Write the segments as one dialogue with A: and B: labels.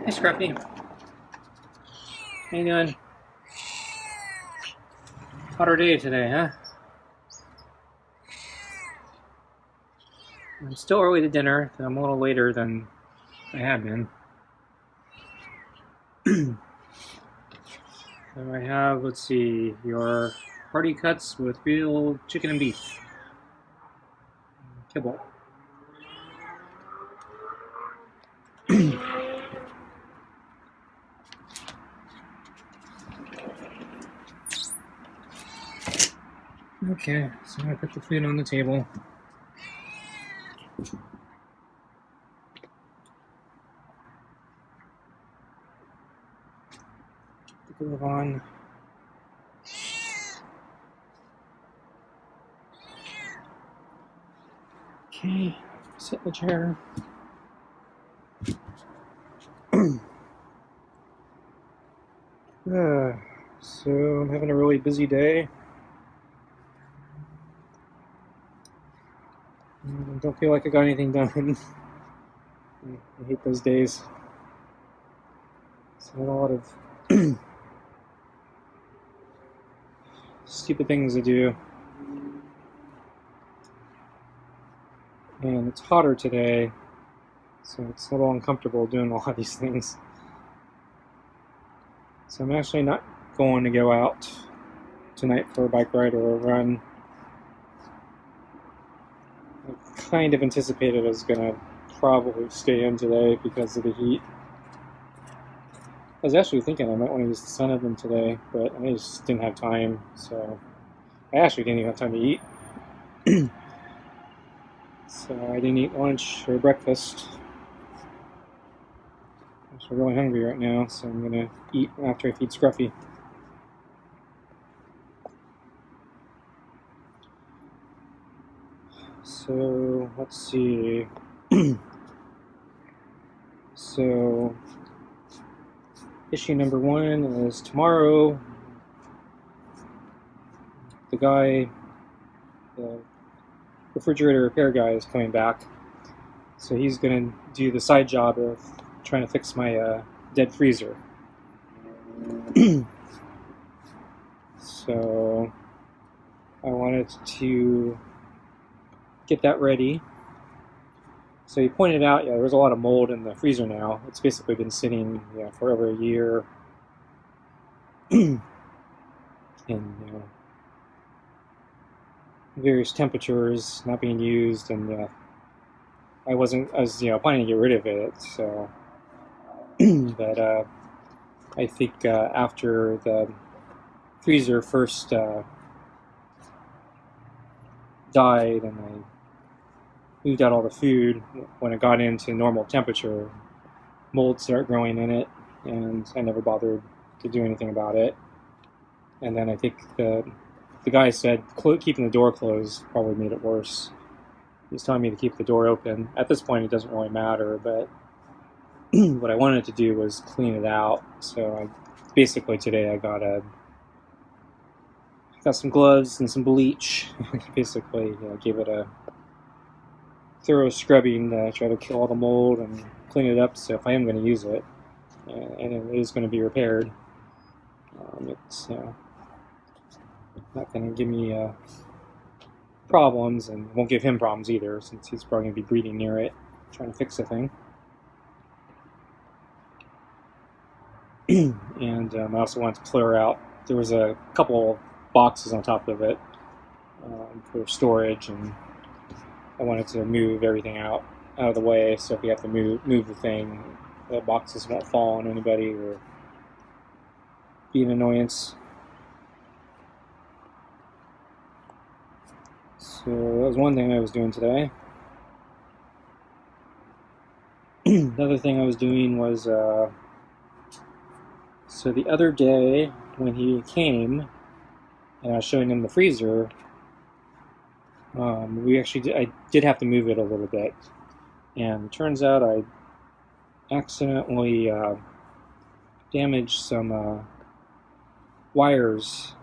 A: Hey, Scruffy. How you doing? Hotter day today, huh? I'm still early to dinner. I'm a little later than I have been. So I have, let's see, your hearty cuts with real chicken and beef. Kibble. Okay, so I put the food on the table. Put the glove on. Okay, sit in the chair. So I'm having a really busy day. I don't feel like I got anything done. I hate those days. So I had a lot of stupid things to do. And it's hotter today, so it's a little uncomfortable doing a lot of these things. So I'm actually not going to go out tonight for a bike ride or a run. I kind of anticipated I was going to probably stay in today because of the heat. I was actually thinking I might want to use the sun oven today, but I just didn't have time, so I actually didn't even have time to eat. So I didn't eat lunch or breakfast. I'm actually really hungry right now, so I'm going to eat after I feed Scruffy. So, let's see. So, issue number 1 is tomorrow. The refrigerator repair guy is coming back. So he's going to do the side job of trying to fix my dead freezer. So I wanted to get that ready. So he pointed out, there's a lot of mold in the freezer now. It's basically been sitting for over a year. And various temperatures, not being used, and I was planning to get rid of it, so but I think after the freezer first died and I moved out all the food, when it got into normal temperature, mold started growing in it, and I never bothered to do anything about it. And then I think the guy said keeping the door closed probably made it worse. He's telling me to keep the door open. At this point, it doesn't really matter, but what I wanted to do was clean it out. So basically today I got some gloves and some bleach. Basically, gave it a thorough scrubbing to try to kill all the mold and clean it up. So if I am going to use it, and it is going to be repaired, it's not going to give me problems, and won't give him problems either, since he's probably going to be breathing near it, trying to fix the thing. And I also wanted to clear out. There was a couple of boxes on top of it for storage, and I wanted to move everything out of the way, so if we have to move the thing, the boxes won't fall on anybody or be an annoyance. So that was one thing I was doing today. Another thing I was doing was, so the other day when he came and I was showing him the freezer, I did have to move it a little bit. And it turns out I accidentally damaged some wires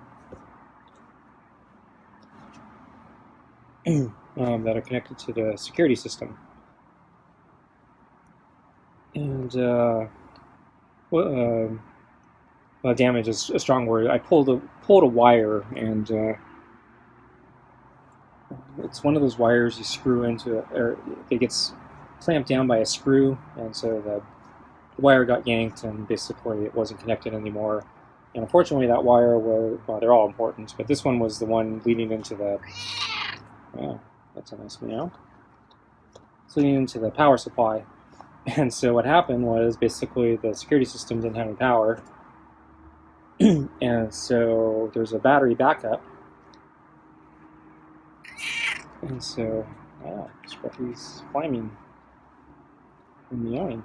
A: that are connected to the security system. And damage is a strong word. I pulled a wire, and it's one of those wires you screw into, or it gets clamped down by a screw, and so the wire got yanked, and basically it wasn't connected anymore. And unfortunately, that wire was, well, they're all important, but this one was the one leading into the, oh, that's a nice meow. It's leading into the power supply. And so what happened was basically the security system didn't have any power. And so there's a battery backup. And so, Scruffy's climbing and meowing.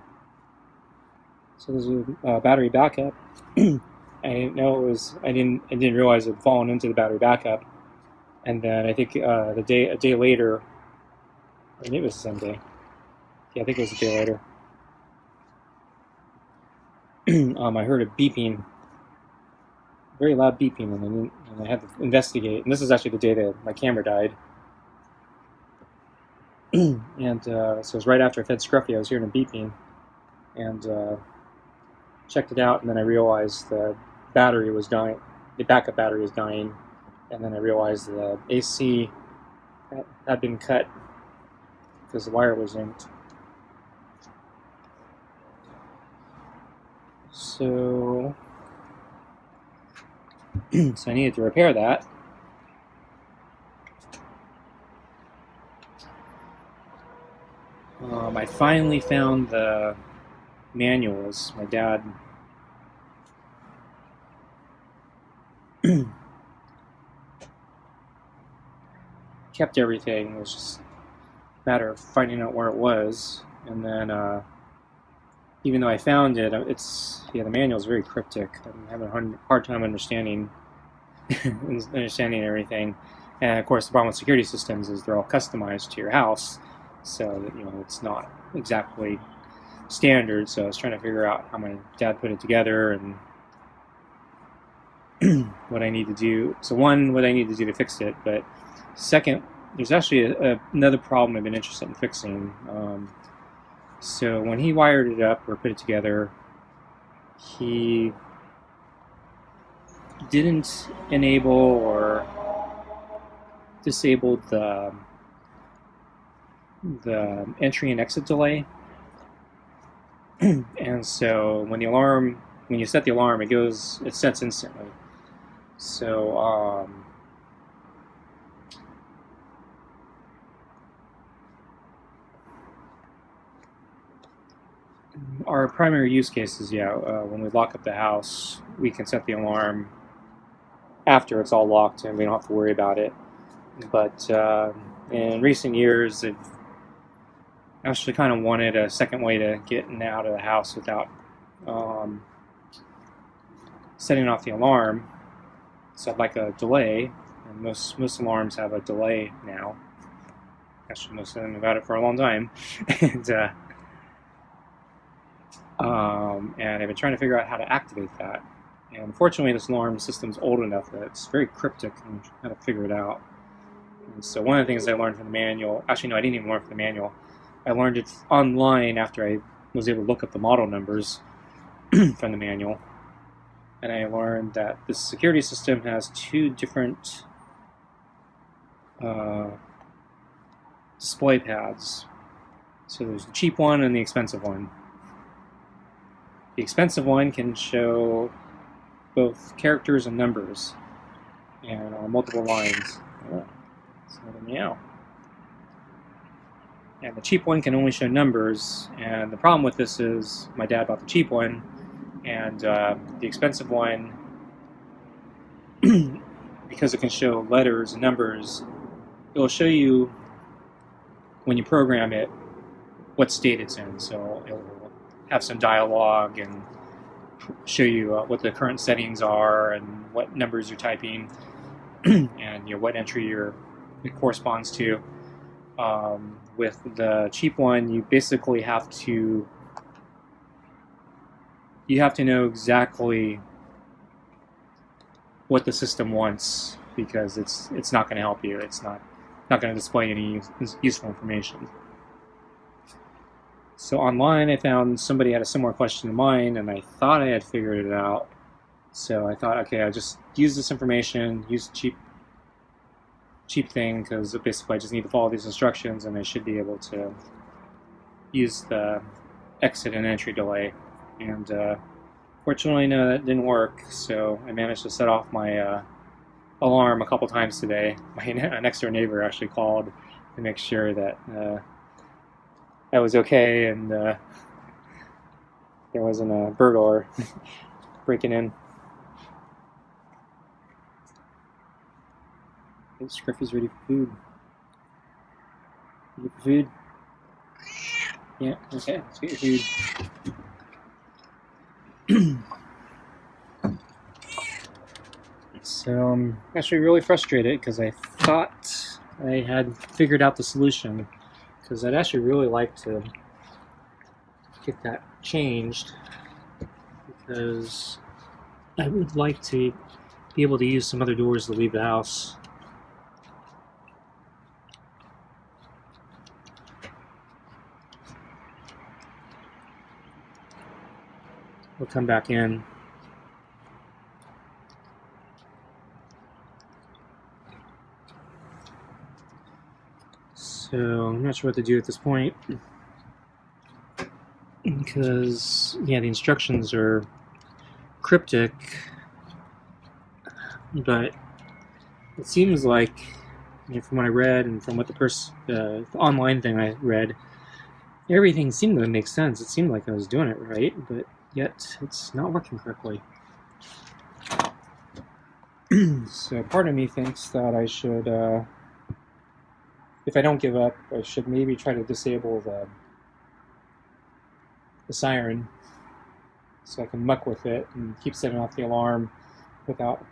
A: So there's a battery backup. I didn't know it was. I didn't realize it had fallen into the battery backup. And then I think a day later, or maybe it was the same day. Yeah, I think it was a day later. I heard a beeping, very loud beeping, and I had to investigate. And this is actually the day that my camera died. And so it was right after I fed Scruffy. I was hearing a beeping, and checked it out, and then I realized the battery was dying. The backup battery was dying, and then I realized the AC had been cut because the wire was yanked. So I needed to repair that. I finally found the manuals. My dad kept everything. It was just a matter of finding out where it was. And then, even though I found it, the manual is very cryptic. I'm having a hard time understanding everything. And of course, the problem with security systems is they're all customized to your house, so that, it's not exactly standard. So I was trying to figure out how my dad put it together and what I need to do. So one, what I need to do to fix it, but second, there's actually another problem I've been interested in fixing. So when he wired it up or put it together, he didn't enable or disabled the entry and exit delay. And so when you set the alarm, it sets instantly. So our primary use case is, when we lock up the house, we can set the alarm after it's all locked and we don't have to worry about it. But in recent years, I've actually kind of wanted a second way to get in and out of the house without setting off the alarm. So I'd like a delay, and most alarms have a delay now. Actually, most of them have had it for a long time. And I've been trying to figure out how to activate that. And unfortunately, this alarm system's old enough that it's very cryptic and how to figure it out. And so one of the things I learned from the manual, actually no, I didn't even learn from the manual. I learned it online after I was able to look up the model numbers from the manual. And I learned that this security system has two different display pads. So there's the cheap one and the expensive one. The expensive one can show both characters and numbers, and on multiple lines. So meow. And the cheap one can only show numbers, and the problem with this is my dad bought the cheap one, and the expensive one, because it can show letters and numbers, it will show you, when you program it, what state it's in. So it will have some dialogue and show you what the current settings are and what numbers you're typing and what entry it corresponds to. With the cheap one, you basically have to know exactly what the system wants, because it's not going to help you. It's not going to display any useful information. So online I found somebody had a similar question to mine, and I thought I had figured it out. So I thought, okay, I'll just use this information, use cheap thing, because basically I just need to follow these instructions and I should be able to use the exit and entry delay. And fortunately, no, that didn't work, so I managed to set off my alarm a couple times today. My next door neighbor actually called to make sure that I was okay and there wasn't a burglar breaking in. I think Scruffy's ready for food. Ready for food? Yeah, okay, let's get your food. So I'm actually really frustrated because I thought I had figured out the solution, because I'd actually really like to get that changed, because I would like to be able to use some other doors to leave the house. We'll come back in. So I'm not sure what to do at this point, because yeah, the instructions are cryptic, but it seems like, from what I read and from what the online thing I read, everything seemed to make sense. It seemed like I was doing it right, but yet it's not working correctly. So part of me thinks that I should, if I don't give up, I should maybe try to disable the siren, so I can muck with it and keep setting off the alarm without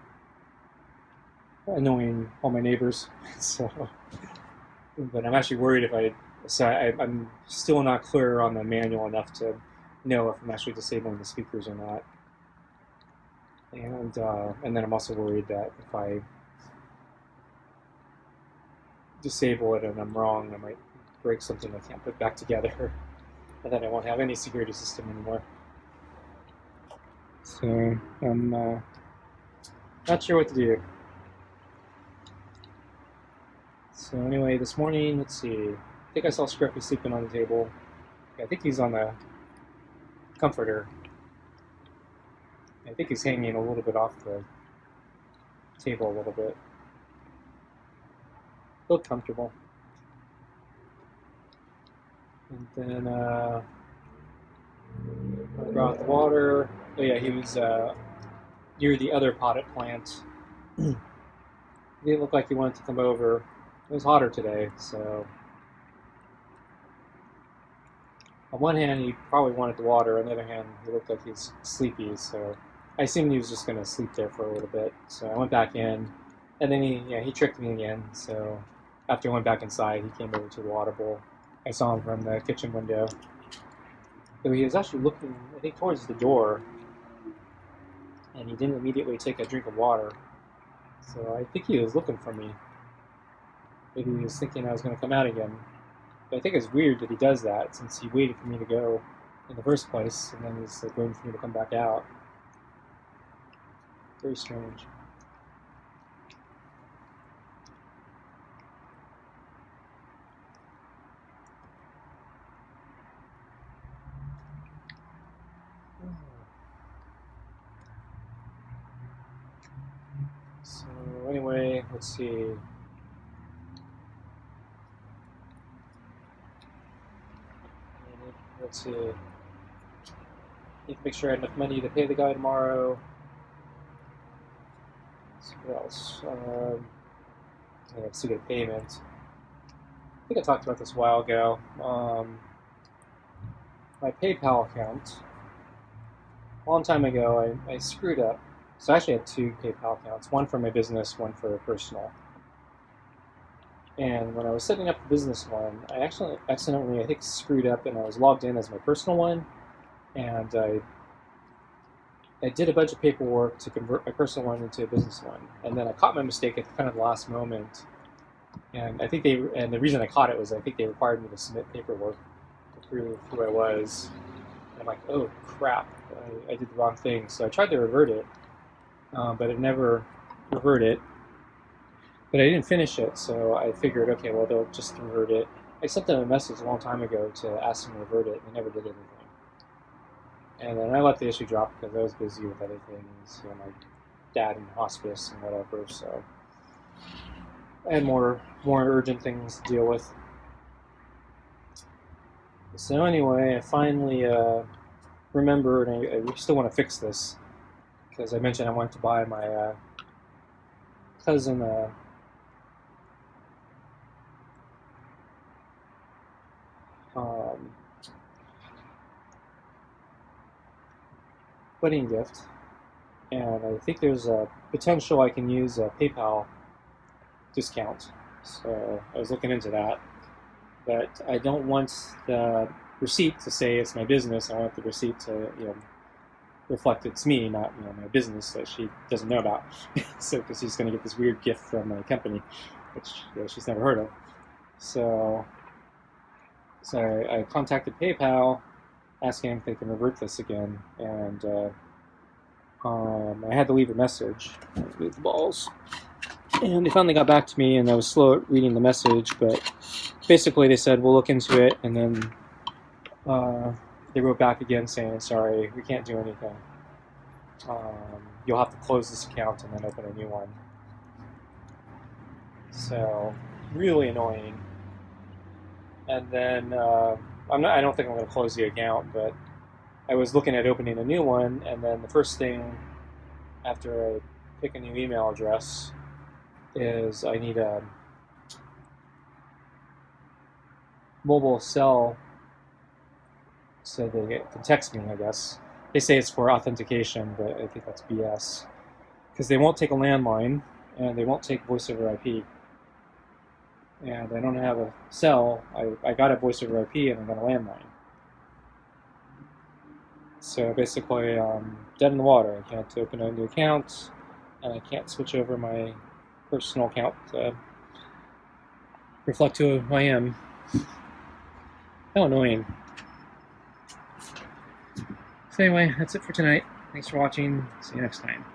A: annoying all my neighbors. So, but I'm actually worried I'm still not clear on the manual enough to know if I'm actually disabling the speakers or not. And then I'm also worried that if I disable it and I'm wrong, I might break something I can't put back together, and then I won't have any security system anymore. So I'm not sure what to do. So anyway, this morning, let's see, I think I saw Scruffy sleeping on the table. I think he's on the comforter. I think he's hanging a little bit off the table a little bit. Feel comfortable. And then I brought the water. Oh yeah, he was near the other potted plant. He didn't look like he wanted to come over. It was hotter today, so on one hand he probably wanted the water, on the other hand he looked like he's sleepy, so I assumed he was just going to sleep there for a little bit. So I went back in, and then he tricked me again. So after I went back inside, he came over to the water bowl. I saw him from the kitchen window. So he was actually looking, I think, towards the door, and he didn't immediately take a drink of water. So I think he was looking for me. Maybe he was thinking I was going to come out again. But I think it's weird that he does that, since he waited for me to go in the first place, and then he's waiting for me to come back out. Very strange. So anyway, let's see. Need to make sure I have enough money to pay the guy tomorrow. So what else? I have to get a payment. I think I talked about this a while ago. My PayPal account. A long time ago, I screwed up. So I actually had two PayPal accounts, one for my business, one for personal. And when I was setting up the business one, I actually accidentally, I think, screwed up, and I was logged in as my personal one, and I did a bunch of paperwork to convert my personal one into a business one, and then I caught my mistake at kind of the last moment, and I think the reason I caught it was I think they required me to submit paperwork, through who I was. And I'm like, oh crap, I did the wrong thing. So I tried to revert it, but it never reverted. But I didn't finish it, so I figured, okay, well, they'll just revert it. I sent them a message a long time ago to ask them to revert it, and they never did anything. And then I let the issue drop because I was busy with other things, my dad in hospice and whatever, so I had more urgent things to deal with. So anyway, I finally remembered, and I still want to fix this, because I mentioned I wanted to buy my cousin wedding gift, and I think there's a potential I can use a PayPal discount. So I was looking into that, but I don't want the receipt to say it's my business. I want the receipt to reflect it's me, not my business that she doesn't know about. So because she's going to get this weird gift from my company, which she's never heard of. So I contacted PayPal, asking if they can revert this again, and I had to leave a message. Leave the balls. And they finally got back to me, and I was slow at reading the message, but basically they said, we'll look into it, and then they wrote back again saying, sorry, we can't do anything. You'll have to close this account and then open a new one. So, really annoying. And then, I don't think I'm going to close the account, but I was looking at opening a new one, and then the first thing after I pick a new email address is I need a mobile cell so they can text me, I guess. They say it's for authentication, but I think that's BS. Because they won't take a landline, and they won't take voice over IP. And I don't have a cell. I got a voice over IP, and I got a landline. So basically, dead in the water. I can't open a new account, and I can't switch over my personal account to reflect who I am. How annoying. So anyway, that's it for tonight. Thanks for watching. See you next time.